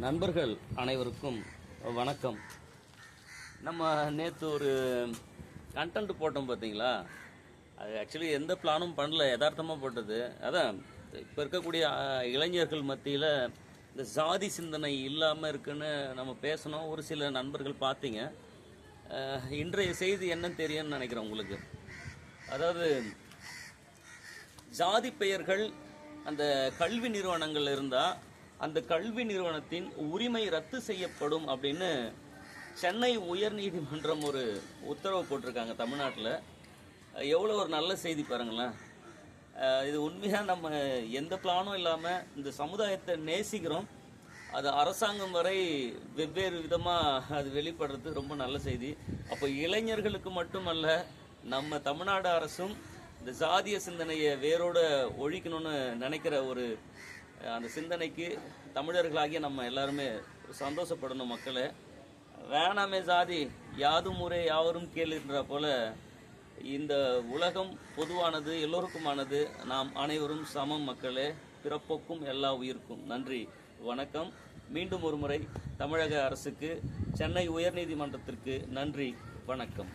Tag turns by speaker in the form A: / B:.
A: நண்பர்கள் அனைவருக்கும் வணக்கம். நம்ம நேற்று ஒரு கண்டென்ட் போட்டோம் பார்த்தீங்களா? அது ஆக்சுவலி எந்த பிளானும் பண்ணல, யதார்த்தமாக போட்டது. அதான் இப்போ இருக்கக்கூடிய இளைஞர்கள் மத்தியில் இந்த ஜாதி சிந்தனை இல்லாமல் இருக்குன்னு நம்ம பேசணும். ஒரு சில நண்பர்கள் பார்த்தீங்க. இன்றைய செய்தி என்னன்னு தெரியும்னு நினைக்கிறேன் உங்களுக்கு. அதாவது ஜாதி பெயர்கள் அந்த கல்வி நிறுவனங்கள் இருந்தால் அந்த கல்வி நிறுவனத்தின் உரிமை ரத்து செய்யப்படும் அப்படின்னு சென்னை உயர்நீதிமன்றம் ஒரு உத்தரவு போட்டிருக்காங்க தமிழ்நாட்டில். எவ்வளோ ஒரு நல்ல செய்தி பாருங்களேன். இது உண்மையாக நம்ம எந்த பிளானும் இல்லாமல் இந்த சமுதாயத்தை நேசிக்கிறோம். அது அரசாங்கம் வரை வெவ்வேறு விதமாக அது வெளிப்படுறது ரொம்ப நல்ல செய்தி. அப்போ இளைஞர்களுக்கு மட்டுமல்ல, நம்ம தமிழ்நாடு அரசும் இந்த ஜாதிய சிந்தனையை வேரோடு ஒழிக்கணும்னு நினைக்கிற ஒரு அந்த சிந்தனைக்கு தமிழர்களாகிய நம்ம எல்லாருமே சந்தோஷப்படணும். மக்களே, வேணாமே ஜாதி, யாதும் ஊரே யாவரும் கேளுன்ற போல இந்த உலகம் பொதுவானது, எல்லோருக்குமானது. நாம் அனைவரும் சமம் மக்களே, பிறப்போக்கும் எல்லா உயிருக்கும். நன்றி, வணக்கம். மீண்டும் ஒரு முறை தமிழக அரசுக்கு, சென்னை உயர்நீதிமன்றத்திற்கு நன்றி, வணக்கம்.